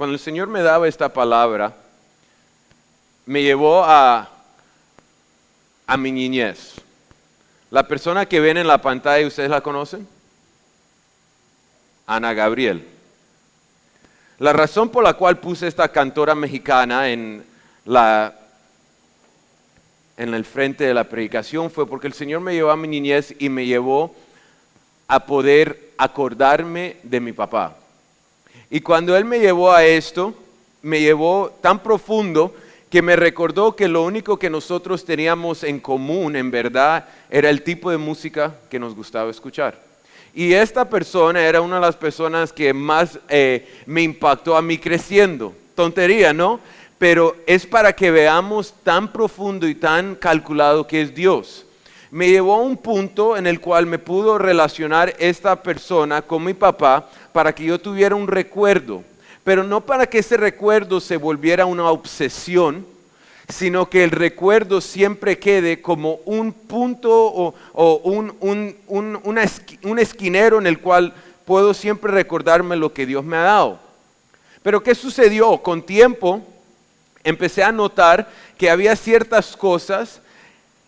Cuando el Señor me daba esta palabra, me llevó a mi niñez. La persona que ven en la pantalla, ¿ustedes la conocen? Ana Gabriel. La razón por la cual puse esta cantora mexicana en el frente de la predicación fue porque el Señor me llevó a mi niñez y me llevó a poder acordarme de mi papá. Y cuando Él me llevó a esto, me llevó tan profundo que me recordó que lo único que nosotros teníamos en común, en verdad, era el tipo de música que nos gustaba escuchar. Y esta persona era una de las personas que más me impactó a mí creciendo. Tontería, ¿no? Pero es para que veamos tan profundo y tan calculado que es Dios. Me llevó a un punto en el cual me pudo relacionar esta persona con mi papá para que yo tuviera un recuerdo. Pero no para que ese recuerdo se volviera una obsesión, sino que el recuerdo siempre quede como un punto o un esquinero en el cual puedo siempre recordarme lo que Dios me ha dado. Pero ¿qué sucedió? Con tiempo empecé a notar que había ciertas cosas,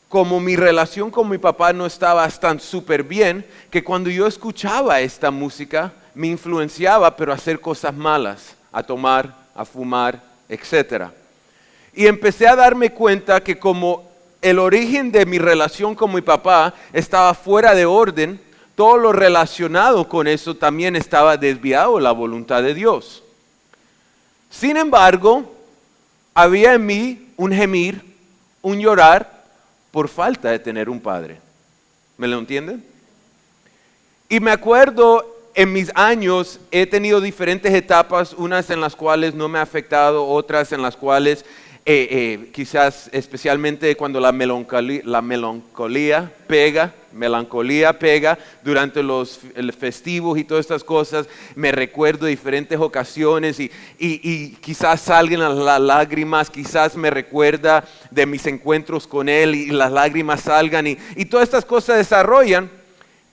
como mi relación con mi papá no estaba tan súper bien, que cuando yo escuchaba esta música me influenciaba, pero a hacer cosas malas, a tomar, a fumar, etc. Y empecé a darme cuenta que como el origen de mi relación con mi papá estaba fuera de orden, todo lo relacionado con eso también estaba desviado de la voluntad de Dios. Sin embargo, había en mí un gemir, un llorar por falta de tener un padre. ¿Me lo entienden? Y me acuerdo, en mis años he tenido diferentes etapas, unas en las cuales no me ha afectado, otras en las cuales quizás especialmente cuando la melancolía pega durante los festivos y todas estas cosas, me recuerdo de diferentes ocasiones y quizás salgan las lágrimas, quizás me recuerda de mis encuentros con Él y las lágrimas salgan y todas estas cosas desarrollan.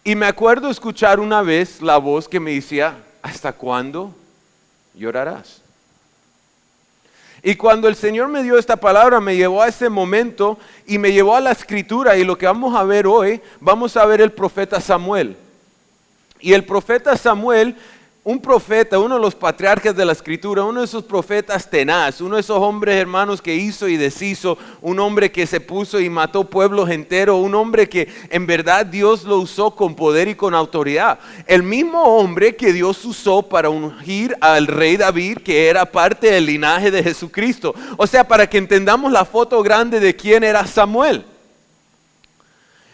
Y me acuerdo escuchar una vez la voz que me decía, ¿hasta cuándo llorarás? Y cuando el Señor me dio esta palabra, me llevó a ese momento y me llevó a la Escritura. Y lo que vamos a ver hoy, vamos a ver el profeta Samuel. Y el profeta Samuel, un profeta, uno de los patriarcas de la Escritura, uno de esos profetas tenaz, uno de esos hombres hermanos que hizo y deshizo, un hombre que se puso y mató pueblos enteros, un hombre que en verdad Dios lo usó con poder y con autoridad. El mismo hombre que Dios usó para ungir al rey David, que era parte del linaje de Jesucristo. O sea, para que entendamos la foto grande de quién era Samuel.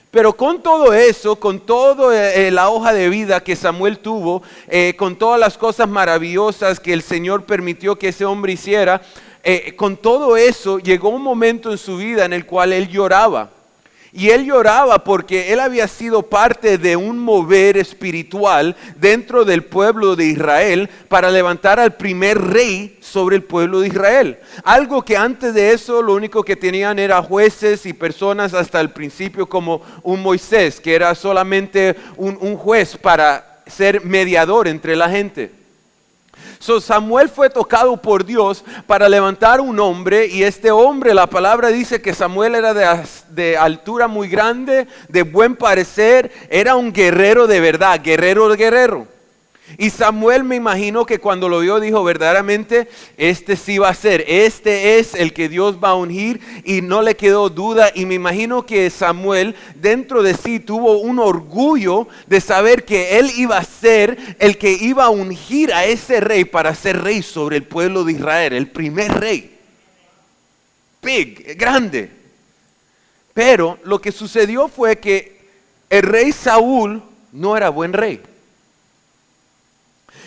Pero con todo eso, con toda la hoja de vida que Samuel tuvo, con todas las cosas maravillosas que el Señor permitió que ese hombre hiciera, con todo eso llegó un momento en su vida en el cual él lloraba. Y él lloraba porque él había sido parte de un mover espiritual dentro del pueblo de Israel para levantar al primer rey sobre el pueblo de Israel. Algo que antes de eso lo único que tenían era jueces y personas hasta el principio como un Moisés, que era solamente un juez para ser mediador entre la gente. Samuel fue tocado por Dios para levantar un hombre, y este hombre, la palabra dice que Samuel era de altura muy grande, de buen parecer, era un guerrero de verdad, guerrero. Y Samuel, me imagino que cuando lo vio dijo, verdaderamente este sí va a ser, este es el que Dios va a ungir, y no le quedó duda. Y me imagino que Samuel dentro de sí tuvo un orgullo de saber que él iba a ser el que iba a ungir a ese rey para ser rey sobre el pueblo de Israel, el primer rey. Grande. Pero lo que sucedió fue que el rey Saúl no era buen rey.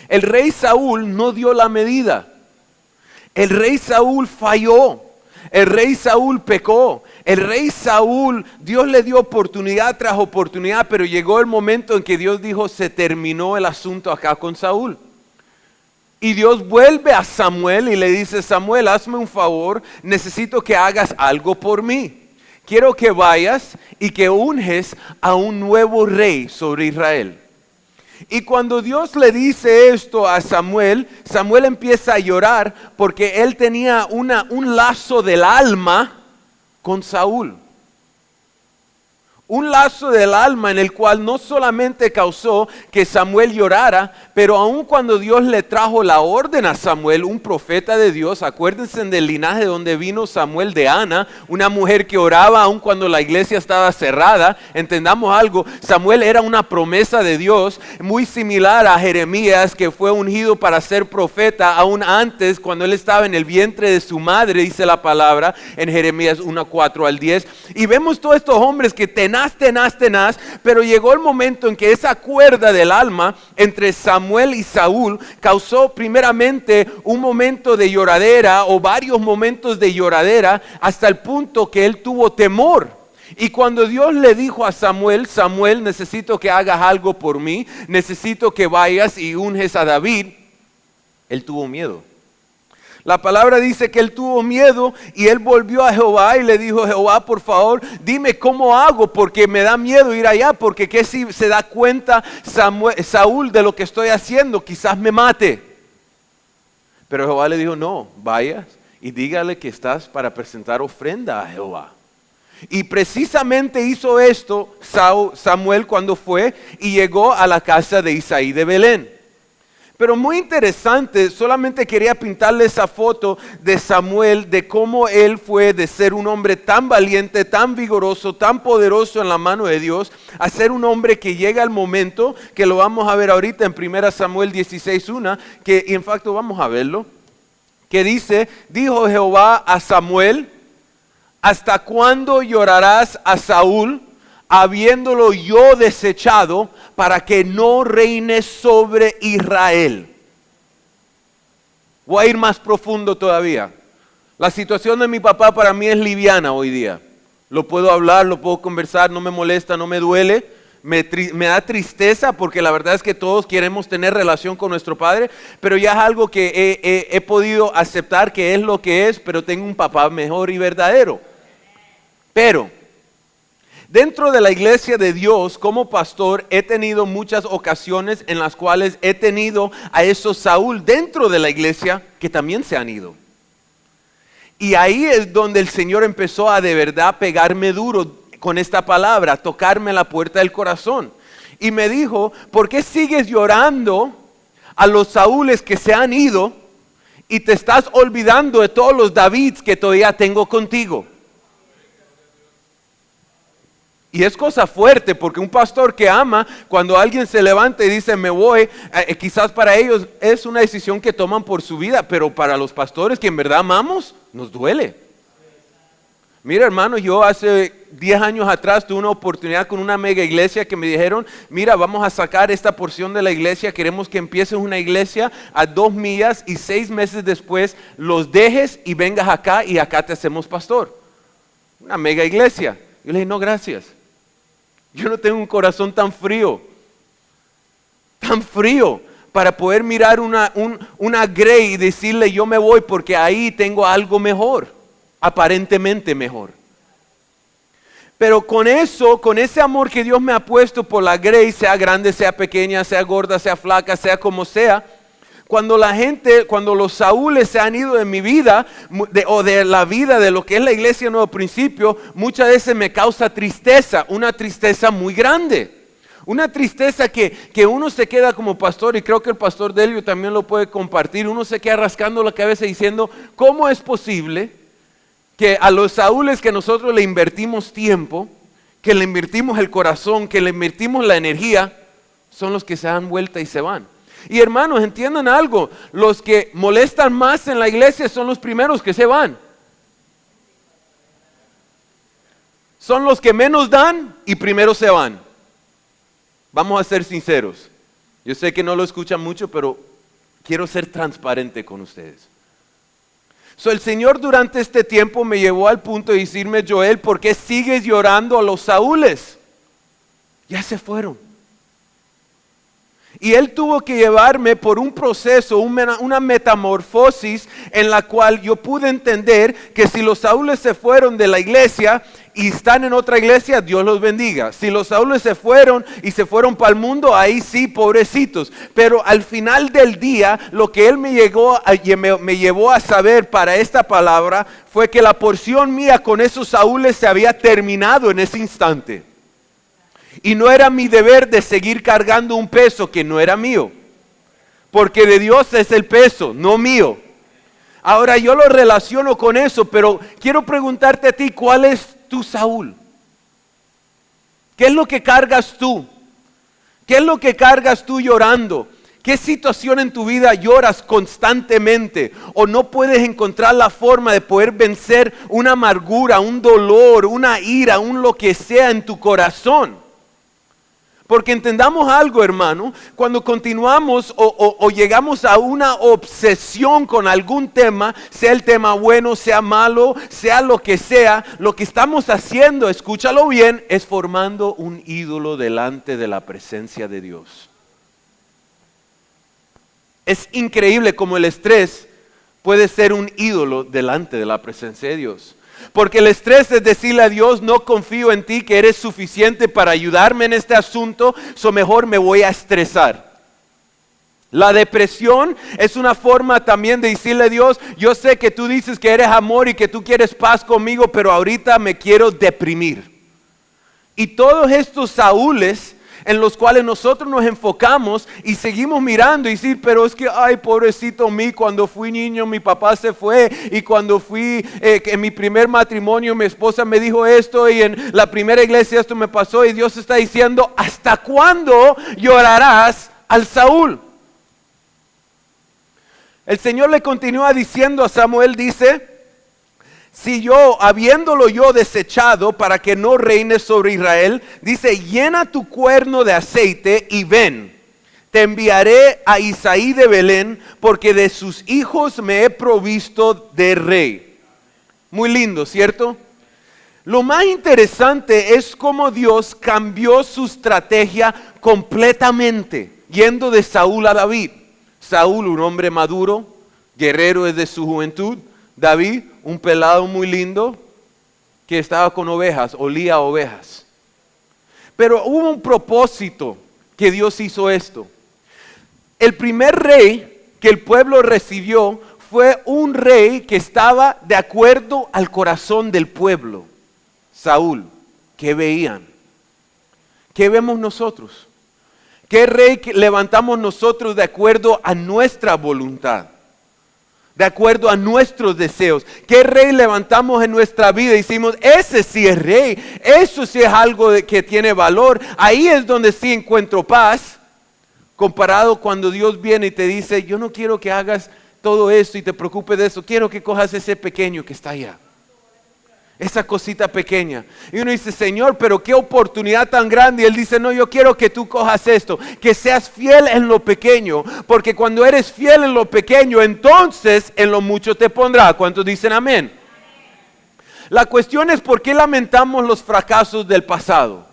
El rey Saúl no dio la medida. El rey Saúl falló. El rey Saúl pecó. El rey Saúl, Dios le dio oportunidad tras oportunidad, pero llegó el momento en que Dios dijo, se terminó el asunto acá con Saúl. Y Dios vuelve a Samuel y le dice, Samuel, hazme un favor, necesito que hagas algo por mí. Quiero que vayas y que unges a un nuevo rey sobre Israel. Y cuando Dios le dice esto a Samuel, Samuel empieza a llorar porque él tenía un lazo del alma con Saúl. Un lazo del alma en el cual no solamente causó que Samuel llorara, pero aun cuando Dios le trajo la orden a Samuel, un profeta de Dios, acuérdense del linaje donde vino Samuel de Ana, una mujer que oraba aun cuando la iglesia estaba cerrada. Entendamos algo, Samuel era una promesa de Dios, muy similar a Jeremías, que fue ungido para ser profeta aún antes, cuando él estaba en el vientre de su madre, dice la palabra en Jeremías 1:4-10. Y vemos todos estos hombres que tenaz, pero llegó el momento en que esa cuerda del alma entre Samuel y Saúl causó primeramente un momento de lloradera o varios momentos de lloradera hasta el punto que él tuvo temor. Y cuando Dios le dijo a Samuel, Samuel, necesito que hagas algo por mí, necesito que vayas y unges a David, él tuvo miedo. La palabra dice que él tuvo miedo y él volvió a Jehová y le dijo: Jehová, por favor, dime cómo hago, porque me da miedo ir allá, porque qué si se da cuenta Saúl de lo que estoy haciendo, quizás me mate. Pero Jehová le dijo: no, vayas y dígale que estás para presentar ofrenda a Jehová. Y precisamente hizo esto Samuel cuando fue y llegó a la casa de Isaí de Belén. Pero muy interesante, solamente quería pintarle esa foto de Samuel, de cómo él fue de ser un hombre tan valiente, tan vigoroso, tan poderoso en la mano de Dios, a ser un hombre que llega el momento, que lo vamos a ver ahorita en 1 Samuel 16:1, que en facto vamos a verlo, que dice: dijo Jehová a Samuel, ¿hasta cuándo llorarás a Saúl, habiéndolo yo desechado, para que no reine sobre Israel? Voy a ir más profundo todavía. La situación de mi papá para mí es liviana hoy día. Lo puedo hablar, lo puedo conversar, no me molesta, no me duele. Me da tristeza porque la verdad es que todos queremos tener relación con nuestro padre, pero ya es algo que he podido aceptar que es lo que es, pero tengo un papá mejor y verdadero. Pero dentro de la iglesia de Dios, como pastor, he tenido muchas ocasiones en las cuales he tenido a esos Saúl dentro de la iglesia que también se han ido. Y ahí es donde el Señor empezó a de verdad pegarme duro con esta palabra, tocarme la puerta del corazón. Y me dijo: ¿por qué sigues llorando a los Saúles que se han ido y te estás olvidando de todos los Davids que todavía tengo contigo? Y es cosa fuerte, porque un pastor que ama, cuando alguien se levanta y dice me voy, quizás para ellos es una decisión que toman por su vida, pero para los pastores que en verdad amamos, nos duele. Mira, hermano, yo hace 10 años atrás tuve una oportunidad con una mega iglesia que me dijeron: mira, vamos a sacar esta porción de la iglesia, queremos que empieces una iglesia a 2 millas y 6 meses después los dejes y vengas acá y acá te hacemos pastor. Una mega iglesia. Yo le dije: no, gracias. Yo no tengo un corazón tan frío para poder mirar una grey y decirle yo me voy porque ahí tengo algo mejor, aparentemente mejor. Pero con eso, con ese amor que Dios me ha puesto por la grey, sea grande, sea pequeña, sea gorda, sea flaca, sea como sea, cuando los Saúles se han ido de mi vida, o de la vida de lo que es la iglesia Nuevo Principio, muchas veces me causa tristeza, una tristeza muy grande. Una tristeza que uno se queda como pastor, y creo que el pastor Delio también lo puede compartir, uno se queda rascando la cabeza diciendo: ¿cómo es posible que a los Saúles que nosotros le invertimos tiempo, que le invertimos el corazón, que le invertimos la energía, son los que se dan vuelta y se van? Y hermanos, entiendan algo, los que molestan más en la iglesia son los primeros que se van. Son los que menos dan y primero se van. Vamos a ser sinceros. Yo sé que no lo escuchan mucho, pero quiero ser transparente con ustedes. El Señor durante este tiempo me llevó al punto de decirme: Joel, ¿por qué sigues llorando a los Saúles? Ya se fueron. Y Él tuvo que llevarme por un proceso, una metamorfosis en la cual yo pude entender que si los Saúles se fueron de la iglesia y están en otra iglesia, Dios los bendiga. Si los Saúles se fueron y se fueron para el mundo, ahí sí, pobrecitos. Pero al final del día, lo que Él me llevó a saber para esta palabra fue que la porción mía con esos Saúles se había terminado en ese instante. Y no era mi deber de seguir cargando un peso que no era mío. Porque de Dios es el peso, no mío. Ahora yo lo relaciono con eso, pero quiero preguntarte a ti, ¿cuál es tu Saúl? ¿Qué es lo que cargas tú? ¿Qué es lo que cargas tú llorando? ¿Qué situación en tu vida lloras constantemente o no puedes encontrar la forma de poder vencer una amargura, un dolor, una ira, un lo que sea en tu corazón? Porque entendamos algo, hermano, cuando continuamos o llegamos a una obsesión con algún tema, sea el tema bueno, sea malo, sea lo que sea, lo que estamos haciendo, escúchalo bien, es formando un ídolo delante de la presencia de Dios. Es increíble cómo el estrés puede ser un ídolo delante de la presencia de Dios. Porque el estrés es decirle a Dios, no confío en ti que eres suficiente para ayudarme en este asunto, mejor me voy a estresar. La depresión es una forma también de decirle a Dios, yo sé que tú dices que eres amor y que tú quieres paz conmigo, pero ahorita me quiero deprimir. Y todos estos Saúles en los cuales nosotros nos enfocamos y seguimos mirando y decir, pero es que, ay, pobrecito mí, cuando fui niño mi papá se fue y cuando fui en mi primer matrimonio mi esposa me dijo esto y en la primera iglesia esto me pasó y Dios está diciendo, ¿hasta cuándo llorarás al Saúl? El Señor le continúa diciendo a Samuel, dice, si yo, habiéndolo yo desechado para que no reine sobre Israel, dice, llena tu cuerno de aceite y ven, te enviaré a Isaí de Belén, porque de sus hijos me he provisto de rey. Muy lindo, ¿cierto? Lo más interesante es cómo Dios cambió su estrategia completamente, yendo de Saúl a David. Saúl, un hombre maduro, guerrero desde su juventud. David, un pelado muy lindo que estaba con ovejas, olía a ovejas. Pero hubo un propósito que Dios hizo esto. El primer rey que el pueblo recibió fue un rey que estaba de acuerdo al corazón del pueblo. Saúl, ¿qué veían? ¿Qué vemos nosotros? ¿Qué rey levantamos nosotros de acuerdo a nuestra voluntad? De acuerdo a nuestros deseos. ¿Qué rey levantamos en nuestra vida y decimos, ese sí es rey, eso sí es algo que tiene valor? Ahí es donde sí encuentro paz, comparado cuando Dios viene y te dice, yo no quiero que hagas todo esto y te preocupes de eso, quiero que cojas ese pequeño que está allá. Esa cosita pequeña. Y uno dice, Señor, pero qué oportunidad tan grande. Y Él dice, no, yo quiero que tú cojas esto, que seas fiel en lo pequeño, porque cuando eres fiel en lo pequeño, entonces en lo mucho te pondrá. ¿Cuántos dicen amén? La cuestión es por qué lamentamos los fracasos del pasado.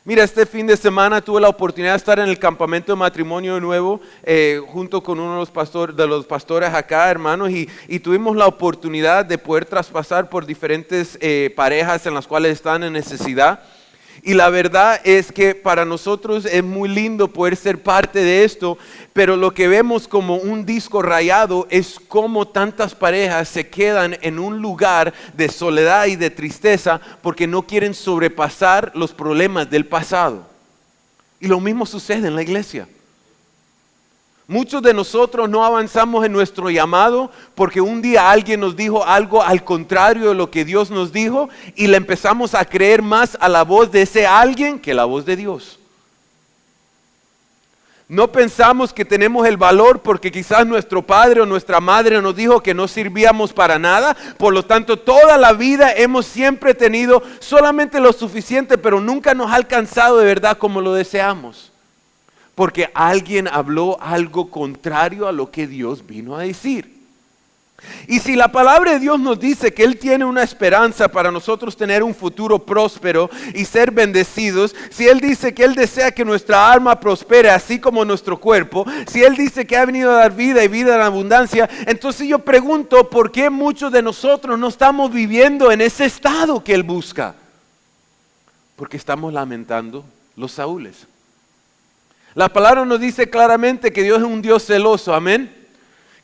Mira, este fin de semana tuve la oportunidad de estar en el campamento de matrimonio de nuevo, junto con uno de los pastores acá, hermanos, y tuvimos la oportunidad de poder traspasar por diferentes parejas en las cuales están en necesidad. Y la verdad es que para nosotros es muy lindo poder ser parte de esto, pero lo que vemos como un disco rayado es cómo tantas parejas se quedan en un lugar de soledad y de tristeza porque no quieren sobrepasar los problemas del pasado. Y lo mismo sucede en la iglesia. Muchos de nosotros no avanzamos en nuestro llamado porque un día alguien nos dijo algo al contrario de lo que Dios nos dijo y le empezamos a creer más a la voz de ese alguien que la voz de Dios. No pensamos que tenemos el valor porque quizás nuestro padre o nuestra madre nos dijo que no servíamos para nada. Por lo tanto, toda la vida hemos siempre tenido solamente lo suficiente, pero nunca nos ha alcanzado de verdad como lo deseamos. Porque alguien habló algo contrario a lo que Dios vino a decir. Y si la palabra de Dios nos dice que Él tiene una esperanza para nosotros tener un futuro próspero y ser bendecidos, si Él dice que Él desea que nuestra alma prospere así como nuestro cuerpo, si Él dice que ha venido a dar vida y vida en abundancia, entonces yo pregunto, ¿por qué muchos de nosotros no estamos viviendo en ese estado que Él busca? Porque estamos lamentando los Saúles. La palabra nos dice claramente que Dios es un Dios celoso, amén.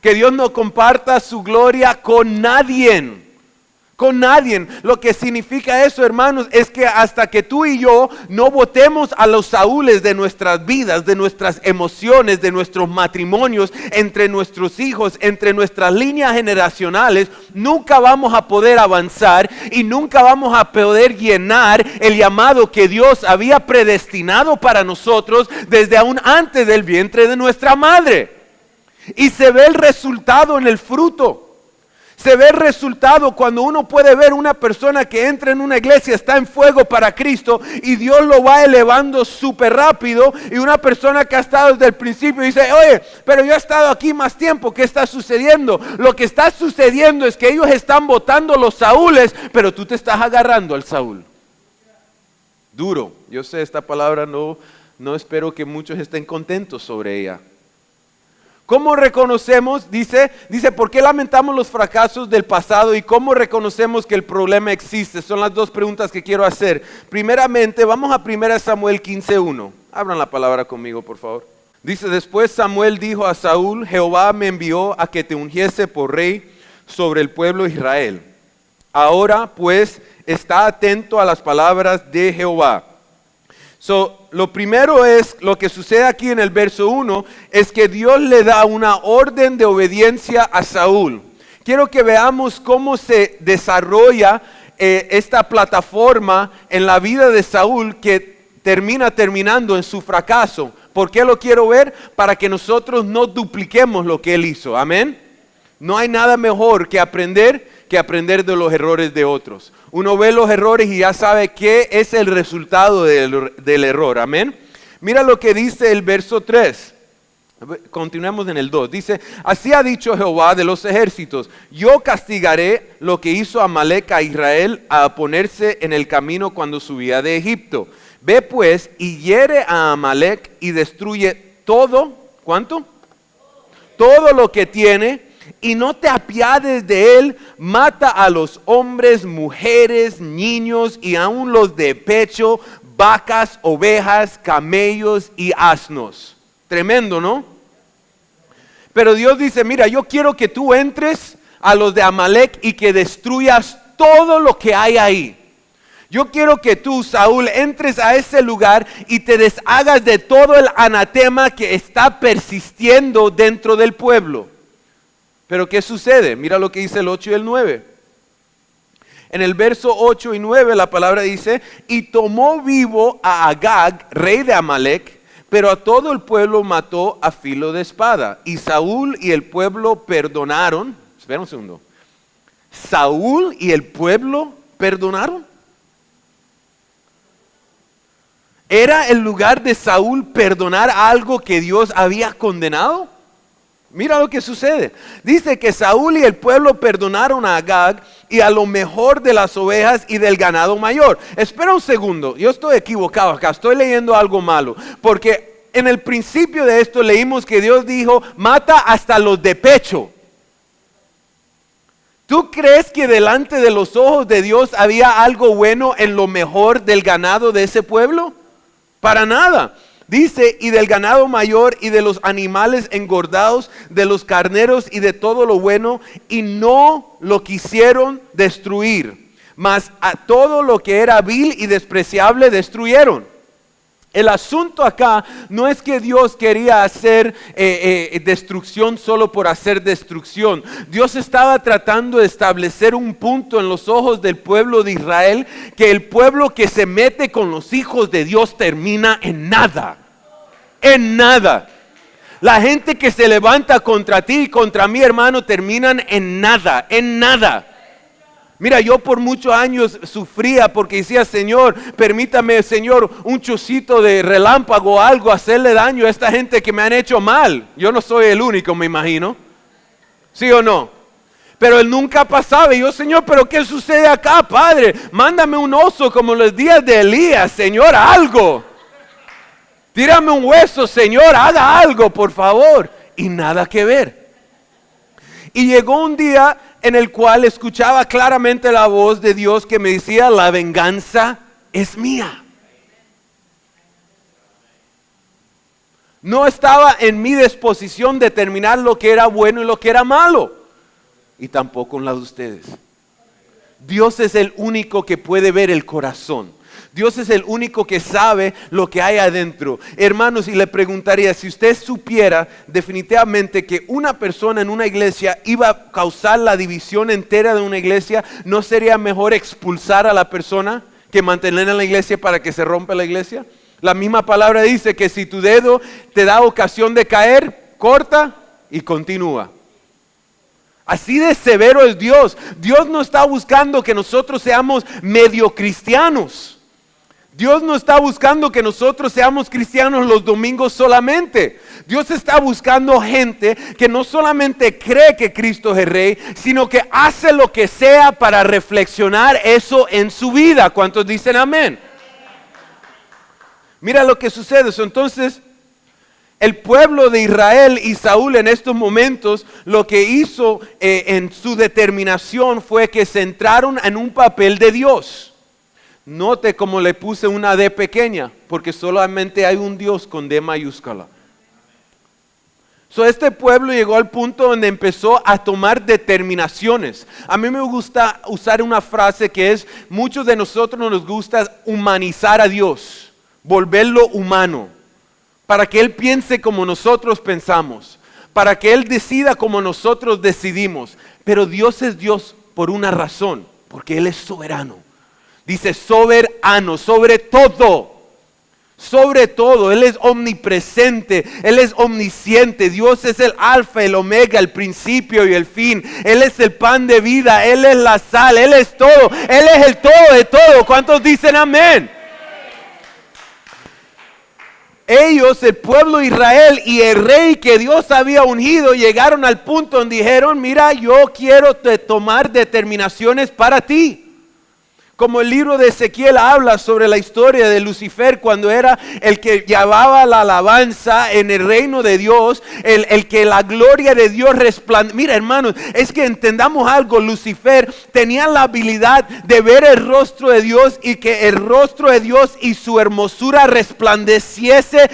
Que Dios no comparta su gloria con nadie. Con nadie. Lo que significa eso, hermanos, es que hasta que tú y yo no botemos a los Saúles de nuestras vidas, de nuestras emociones, de nuestros matrimonios, entre nuestros hijos, entre nuestras líneas generacionales, nunca vamos a poder avanzar y nunca vamos a poder llenar el llamado que Dios había predestinado para nosotros desde aún antes del vientre de nuestra madre. Y se ve el resultado en el fruto. Se ve el resultado cuando uno puede ver una persona que entra en una iglesia, está en fuego para Cristo y Dios lo va elevando súper rápido. Y una persona que ha estado desde el principio dice, oye, pero yo he estado aquí más tiempo, ¿qué está sucediendo? Lo que está sucediendo es que ellos están botando los Saúles, pero tú te estás agarrando al Saúl. Duro. Yo sé, esta palabra no espero que muchos estén contentos sobre ella. ¿Cómo reconocemos? Dice, ¿por qué lamentamos los fracasos del pasado y cómo reconocemos que el problema existe? Son las dos preguntas que quiero hacer. Primeramente, vamos a 1 Samuel 15:1. Abran la palabra conmigo, por favor. Dice, después Samuel dijo a Saúl, Jehová me envió a que te ungiese por rey sobre el pueblo de Israel. Ahora, pues, está atento a las palabras de Jehová. Lo primero es, lo que sucede aquí en el verso 1, es que Dios le da una orden de obediencia a Saúl. Quiero que veamos cómo se desarrolla esta plataforma en la vida de Saúl que terminando en su fracaso. ¿Por qué lo quiero ver? Para que nosotros no dupliquemos lo que él hizo. Amén. No hay nada mejor que aprender de los errores de otros. Uno ve los errores y ya sabe qué es el resultado del error. Amén. Mira lo que dice el verso 3. Continuemos en el 2. Dice, así ha dicho Jehová de los ejércitos, yo castigaré lo que hizo Amalec a Israel a ponerse en el camino cuando subía de Egipto. Ve pues y hiere a Amalec y destruye todo. ¿Cuánto? Todo lo que tiene. Y no te apiades de él, mata a los hombres, mujeres, niños y aun los de pecho, vacas, ovejas, camellos y asnos. Tremendo, ¿no? Pero Dios dice, mira, yo quiero que tú entres a los de Amalec y que destruyas todo lo que hay ahí. Yo quiero que tú, Saúl, entres a ese lugar y te deshagas de todo el anatema que está persistiendo dentro del pueblo. Pero ¿qué sucede? Mira lo que dice el 8 y el 9. En el verso 8 y 9 la palabra dice, y tomó vivo a Agag, rey de Amalec, pero a todo el pueblo mató a filo de espada. Y Saúl y el pueblo perdonaron. Espera un segundo. Saúl y el pueblo perdonaron. ¿Era el lugar de Saúl perdonar algo que Dios había condenado? Mira lo que sucede. Dice que Saúl y el pueblo perdonaron a Agag y a lo mejor de las ovejas y del ganado mayor. Espera un segundo, yo estoy equivocado acá, estoy leyendo algo malo. Porque en el principio de esto leímos que Dios dijo, mata hasta los de pecho. ¿Tú crees que delante de los ojos de Dios había algo bueno en lo mejor del ganado de ese pueblo? Para nada. Dice, y del ganado mayor y de los animales engordados, de los carneros y de todo lo bueno, y no lo quisieron destruir, mas a todo lo que era vil y despreciable destruyeron. El asunto acá no es que Dios quería hacer destrucción solo por hacer destrucción. Dios estaba tratando de establecer un punto en los ojos del pueblo de Israel, que el pueblo que se mete con los hijos de Dios termina en nada. En nada. La gente que se levanta contra ti y contra mi hermano terminan en nada, en nada. Mira, yo por muchos años sufría porque decía, Señor, permítame, Señor, un chocito de relámpago o algo, hacerle daño a esta gente que me han hecho mal. Yo no soy el único, me imagino. ¿Sí o no? Pero él nunca pasaba. Y yo, Señor, ¿pero qué sucede acá, Padre? Mándame un oso como los días de Elías, Señor, algo. Tírame un hueso, Señor, haga algo, por favor. Y nada que ver. Y llegó un día en el cual escuchaba claramente la voz de Dios que me decía, la venganza es mía. No estaba en mi disposición determinar lo que era bueno y lo que era malo. Y tampoco en la de ustedes. Dios es el único que puede ver el corazón. Dios es el único que sabe lo que hay adentro. Hermanos, y le preguntaría, si usted supiera definitivamente que una persona en una iglesia iba a causar la división entera de una iglesia, ¿no sería mejor expulsar a la persona que mantenerla en la iglesia para que se rompa la iglesia? La misma palabra dice que si tu dedo te da ocasión de caer, corta y continúa. Así de severo es Dios. Dios no está buscando que nosotros seamos medio cristianos. Dios no está buscando que nosotros seamos cristianos los domingos solamente. Dios está buscando gente que no solamente cree que Cristo es Rey, sino que hace lo que sea para reflexionar eso en su vida. ¿Cuántos dicen amén? Mira lo que sucede. Entonces, el pueblo de Israel y Saúl en estos momentos lo que hizo en su determinación fue que se entraron en un papel de Dios. Note cómo le puse una D pequeña, porque solamente hay un Dios con D mayúscula. Este pueblo llegó al punto donde empezó a tomar determinaciones. A mí me gusta usar una frase que es, muchos de nosotros nos gusta humanizar a Dios, volverlo humano, para que Él piense como nosotros pensamos, para que Él decida como nosotros decidimos. Pero Dios es Dios por una razón, porque Él es soberano. Dice soberano, sobre todo, Él es omnipresente, Él es omnisciente, Dios es el alfa, el omega, el principio y el fin, Él es el pan de vida, Él es la sal, Él es todo, Él es el todo de todo. ¿Cuántos dicen amén? Ellos, el pueblo de Israel y el rey que Dios había ungido, llegaron al punto donde dijeron, mira, yo quiero tomar determinaciones para ti. Como el libro de Ezequiel habla sobre la historia de Lucifer cuando era el que llevaba la alabanza en el reino de Dios, el que la gloria de Dios resplandecía. Mira, hermanos, es que entendamos algo. Lucifer tenía la habilidad de ver el rostro de Dios y que el rostro de Dios y su hermosura resplandeciese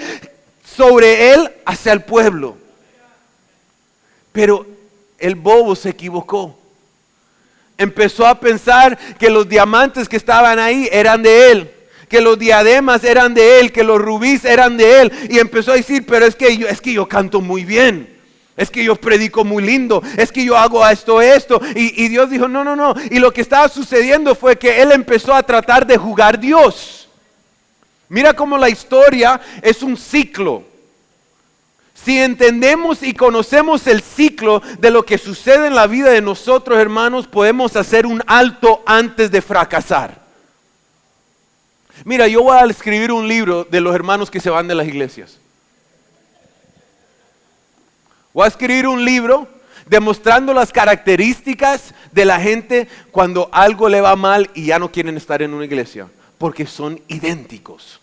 sobre él hacia el pueblo. Pero el bobo se equivocó. Empezó a pensar que los diamantes que estaban ahí eran de él, que los diademas eran de él, que los rubíes eran de él. Y empezó a decir, pero es que yo canto muy bien, es que yo predico muy lindo, es que yo hago esto. Y Dios dijo, no. Y lo que estaba sucediendo fue que él empezó a tratar de jugar Dios. Mira cómo la historia es un ciclo. Si entendemos y conocemos el ciclo de lo que sucede en la vida de nosotros, hermanos, podemos hacer un alto antes de fracasar. Mira, yo voy a escribir un libro de los hermanos que se van de las iglesias. Voy a escribir un libro demostrando las características de la gente cuando algo le va mal y ya no quieren estar en una iglesia, porque son idénticos.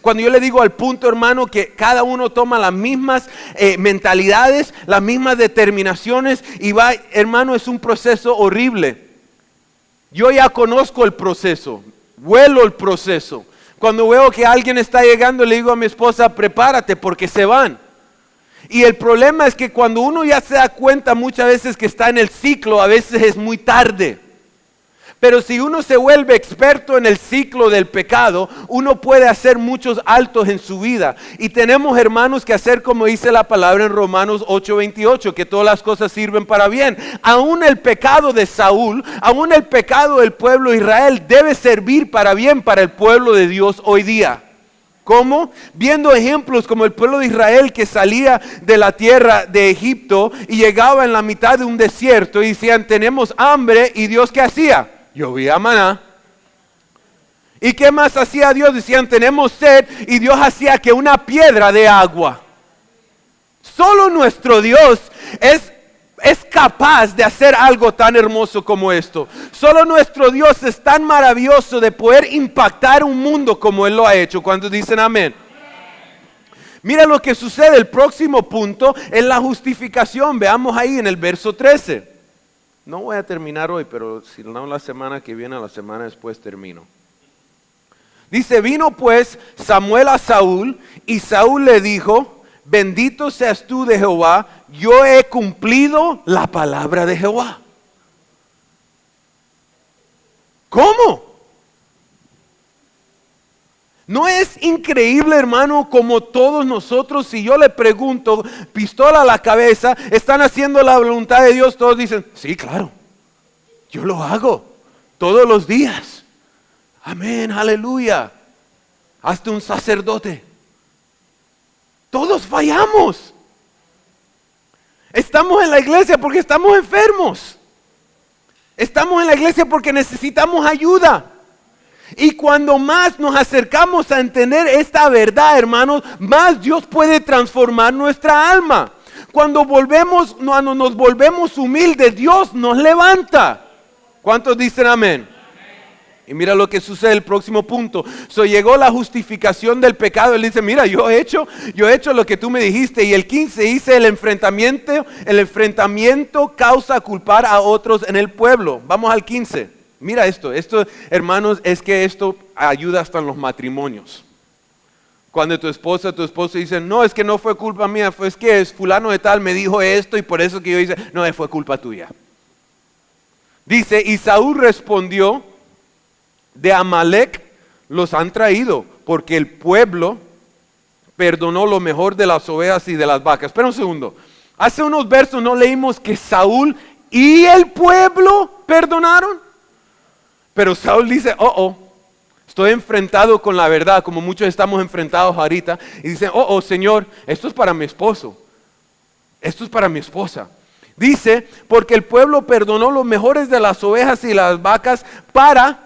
Cuando yo le digo al punto, hermano, que cada uno toma las mismas mentalidades, las mismas determinaciones y va, hermano, es un proceso horrible. Yo ya conozco el proceso, huelo el proceso. Cuando veo que alguien está llegando, le digo a mi esposa, prepárate porque se van. Y el problema es que cuando uno ya se da cuenta muchas veces que está en el ciclo, a veces es muy tarde. Pero si uno se vuelve experto en el ciclo del pecado, uno puede hacer muchos altos en su vida. Y tenemos, hermanos, que hacer como dice la palabra en Romanos 8:28, que todas las cosas sirven para bien. Aún el pecado de Saúl, aún el pecado del pueblo de Israel debe servir para bien para el pueblo de Dios hoy día. ¿Cómo? Viendo ejemplos como el pueblo de Israel que salía de la tierra de Egipto y llegaba en la mitad de un desierto y decían, tenemos hambre, y Dios ¿qué hacía? Llovía maná. ¿Y qué más hacía Dios? Decían, tenemos sed, y Dios hacía que una piedra de agua. Solo nuestro Dios es es capaz de hacer algo tan hermoso como esto. Solo nuestro Dios es tan maravilloso de poder impactar un mundo como Él lo ha hecho. ¿Cuántos dicen amén? Mira lo que sucede. El próximo punto es la justificación. Veamos ahí en el verso 13. No voy a terminar hoy, pero si no la semana que viene, la semana después termino. Dice, vino pues Samuel a Saúl y Saúl le dijo, bendito seas tú de Jehová, yo he cumplido la palabra de Jehová. ¿Cómo? ¿No es increíble, hermano, como todos nosotros, si yo le pregunto, pistola a la cabeza, están haciendo la voluntad de Dios? Todos dicen, sí, claro, yo lo hago todos los días. Amén, aleluya. Hasta un sacerdote. Todos fallamos. Estamos en la iglesia porque estamos enfermos. Estamos en la iglesia porque necesitamos ayuda. Y cuando más nos acercamos a entender esta verdad, hermanos, más Dios puede transformar nuestra alma. Cuando nos volvemos humildes, Dios nos levanta. ¿Cuántos dicen amén? Y mira lo que sucede el próximo punto. Llegó la justificación del pecado. Él dice, mira, yo he hecho lo que tú me dijiste. Y el 15 dice, el enfrentamiento causa culpar a otros en el pueblo. Vamos al 15. Mira esto, hermanos, es que esto ayuda hasta en los matrimonios. Cuando tu esposo dice, no, es que no fue culpa mía, es que fulano de tal me dijo esto y por eso que yo hice, no, fue culpa tuya. Dice, y Saúl respondió, de Amalec los han traído, porque el pueblo perdonó lo mejor de las ovejas y de las vacas. Espera un segundo, hace unos versos no leímos que Saúl y el pueblo perdonaron. Pero Saúl dice, estoy enfrentado con la verdad, como muchos estamos enfrentados ahorita. Y dicen, Señor, esto es para mi esposo, esto es para mi esposa. Dice, porque el pueblo perdonó los mejores de las ovejas y las vacas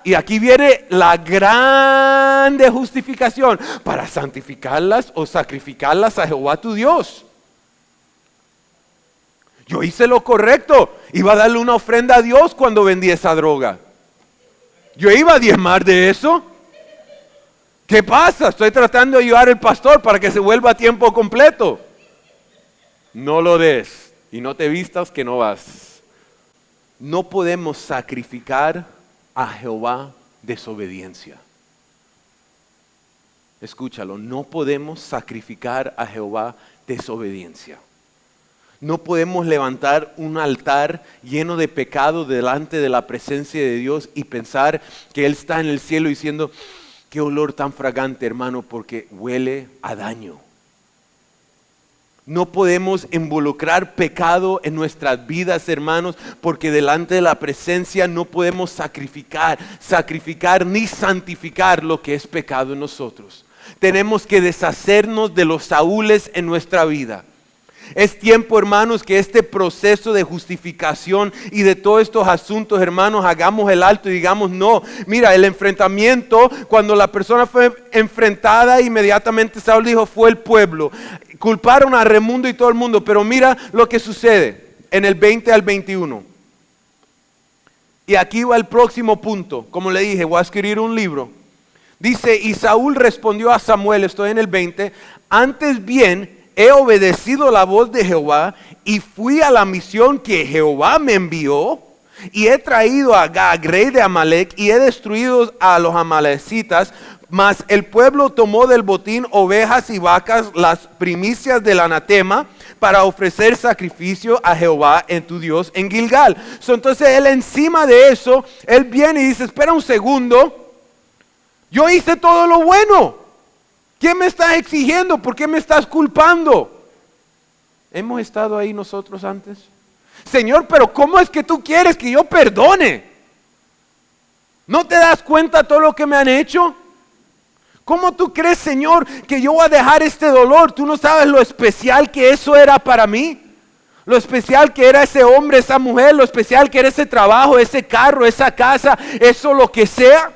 y aquí viene la grande justificación, para santificarlas o sacrificarlas a Jehová tu Dios. Yo hice lo correcto, iba a darle una ofrenda a Dios cuando vendí esa droga. Yo iba a diezmar de eso. ¿Qué pasa? Estoy tratando de ayudar al pastor para que se vuelva a tiempo completo. No lo des y no te vistas que no vas. No podemos sacrificar a Jehová desobediencia. Escúchalo, no podemos sacrificar a Jehová desobediencia. No podemos levantar un altar lleno de pecado delante de la presencia de Dios y pensar que Él está en el cielo diciendo, qué olor tan fragante, hermano, porque huele a daño. No podemos involucrar pecado en nuestras vidas, hermanos, porque delante de la presencia no podemos sacrificar ni santificar lo que es pecado en nosotros. Tenemos que deshacernos de los Saúles en nuestra vida. Es tiempo, hermanos, que este proceso de justificación y de todos estos asuntos, hermanos, hagamos el alto y digamos, no, mira, el enfrentamiento, cuando la persona fue enfrentada, inmediatamente Saúl dijo, fue el pueblo. Culparon a Raimundo y todo el mundo, pero mira lo que sucede en el 20 al 21. Y aquí va el próximo punto. Como le dije, voy a escribir un libro. Dice, y Saúl respondió a Samuel, estoy en el 20, antes bien, he obedecido la voz de Jehová y fui a la misión que Jehová me envió y he traído a Agag, rey de Amalec, y he destruido a los amalecitas, mas el pueblo tomó del botín ovejas y vacas, las primicias del anatema, para ofrecer sacrificio a Jehová en tu Dios en Gilgal. Entonces él encima de eso, él viene y dice, espera un segundo, yo hice todo lo bueno. ¿Quién me estás exigiendo? ¿Por qué me estás culpando? ¿Hemos estado ahí nosotros antes? Señor, pero ¿cómo es que tú quieres que yo perdone? ¿No te das cuenta de todo lo que me han hecho? ¿Cómo tú crees, Señor, que yo voy a dejar este dolor? ¿Tú no sabes lo especial que eso era para mí? Lo especial que era ese hombre, esa mujer, lo especial que era ese trabajo, ese carro, esa casa, eso lo que sea.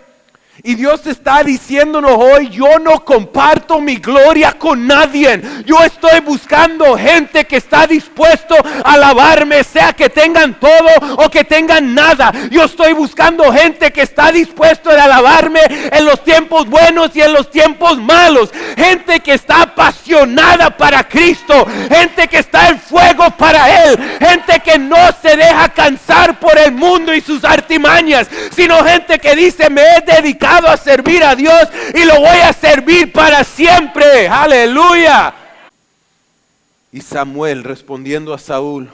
Y Dios está diciéndonos hoy, yo no comparto mi gloria con nadie. Yo estoy buscando gente que está dispuesto a alabarme, sea que tengan todo o que tengan nada. Yo estoy buscando gente que está dispuesto a alabarme en los tiempos buenos y en los tiempos malos. Gente que está apasionada para Cristo. Gente que está en fuego para Él. Gente que no se deja cansar por el mundo y sus artimañas, sino gente que dice, me he dedicado a servir a Dios y lo voy a servir para siempre. Aleluya. Y Samuel respondió a Saúl,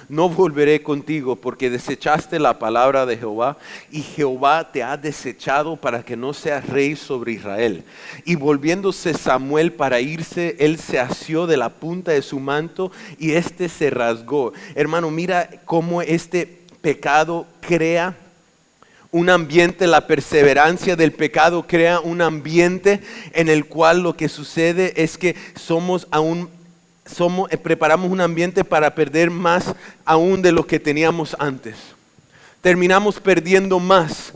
no volveré contigo porque desechaste la palabra de Jehová y Jehová te ha desechado para que no seas rey sobre Israel. Y volviéndose Samuel para irse, él se asió de la punta de su manto y se rasgó. Hermano, mira cómo este pecado crea un ambiente, la perseverancia del pecado crea un ambiente en el cual lo que sucede es que preparamos un ambiente para perder más aún de lo que teníamos antes. Terminamos perdiendo más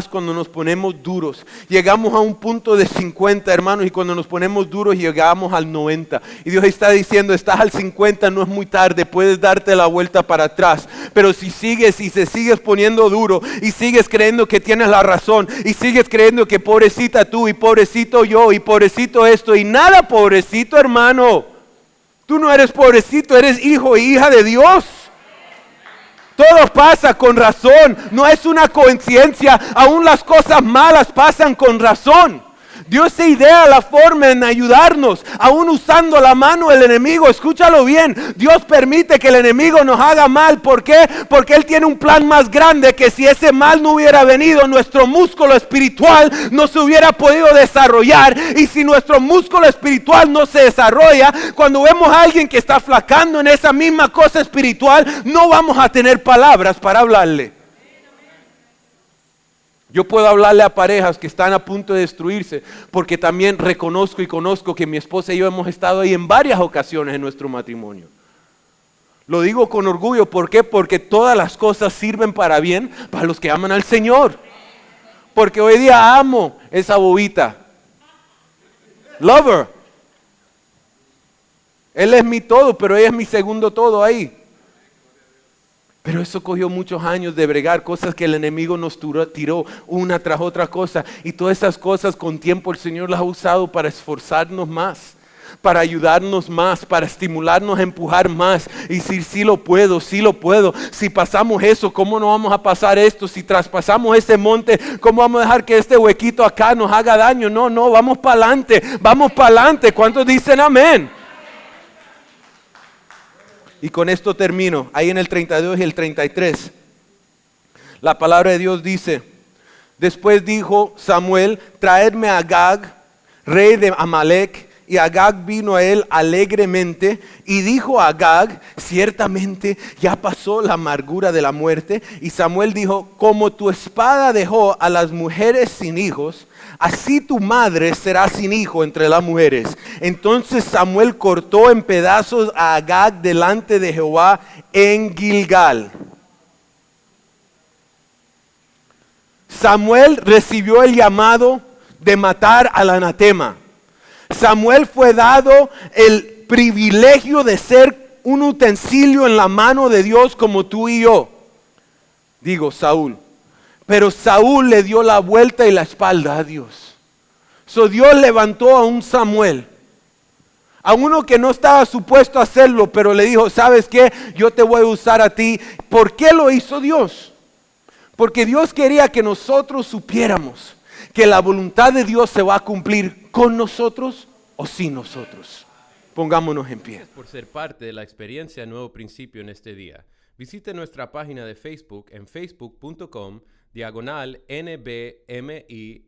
cuando nos ponemos duros. Llegamos a un punto de 50, hermanos, y cuando nos ponemos duros llegamos al 90. Y Dios está diciendo, estás al 50, no es muy tarde, puedes darte la vuelta para atrás. Pero si sigues y se sigues poniendo duro y sigues creyendo que tienes la razón y sigues creyendo que pobrecita tú y pobrecito yo y pobrecito esto y nada pobrecito, hermano. Tú no eres pobrecito, eres hijo e hija de Dios. Todo pasa con razón, no es una coincidencia, aún las cosas malas pasan con razón. Dios se idea la forma en ayudarnos, aún usando la mano del enemigo. Escúchalo bien, Dios permite que el enemigo nos haga mal. ¿Por qué? Porque Él tiene un plan más grande, que si ese mal no hubiera venido, nuestro músculo espiritual no se hubiera podido desarrollar. Y si nuestro músculo espiritual no se desarrolla, cuando vemos a alguien que está flacando en esa misma cosa espiritual, no vamos a tener palabras para hablarle. Yo puedo hablarle a parejas que están a punto de destruirse, porque también reconozco y conozco que mi esposa y yo hemos estado ahí en varias ocasiones en nuestro matrimonio. Lo digo con orgullo, ¿por qué? Porque todas las cosas sirven para bien para los que aman al Señor. Porque hoy día amo esa bobita. Love her. Él es mi todo, pero ella es mi segundo todo ahí. Pero eso cogió muchos años de bregar, cosas que el enemigo nos tiró una tras otra cosa. Y todas esas cosas con tiempo el Señor las ha usado para esforzarnos más, para ayudarnos más, para estimularnos a empujar más. Y decir, sí lo puedo, sí lo puedo. Si pasamos eso, ¿cómo no vamos a pasar esto? Si traspasamos ese monte, ¿cómo vamos a dejar que este huequito acá nos haga daño? No, vamos para adelante, vamos para adelante. ¿Cuántos dicen amén? Y con esto termino. Ahí en el 32 y el 33. La palabra de Dios dice, después dijo Samuel, traedme a Agag, rey de Amalek. Y Agag vino a él alegremente y dijo a Agag, ciertamente ya pasó la amargura de la muerte. Y Samuel dijo, como tu espada dejó a las mujeres sin hijos, así tu madre será sin hijo entre las mujeres. Entonces Samuel cortó en pedazos a Agag delante de Jehová en Gilgal. Samuel recibió el llamado de matar al anatema. Samuel fue dado el privilegio de ser un utensilio en la mano de Dios como tú y yo. Digo, Saúl. Pero Saúl le dio la vuelta y la espalda a Dios. So Dios levantó a un Samuel, a uno que no estaba supuesto a hacerlo, pero le dijo, ¿sabes qué? Yo te voy a usar a ti. ¿Por qué lo hizo Dios? Porque Dios quería que nosotros supiéramos que la voluntad de Dios se va a cumplir con nosotros o sin nosotros. Pongámonos en pie. Por ser parte de la experiencia Nuevo Principio en este día. Visite nuestra página de Facebook en facebook.com/NBMINY,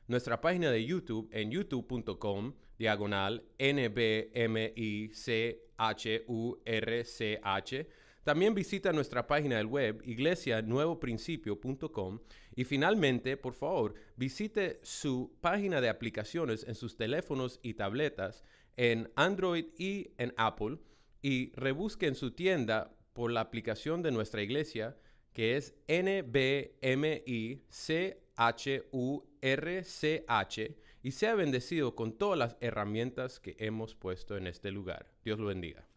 nuestra página de YouTube en youtube.com/NBMICHURCH. También visita nuestra página del web iglesianuevoprincipio.com. Y finalmente, por favor, visite su página de aplicaciones en sus teléfonos y tabletas en Android y en Apple y rebusque en su tienda por la aplicación de nuestra iglesia que es NBMICHURCH, y sea bendecido con todas las herramientas que hemos puesto en este lugar. Dios lo bendiga.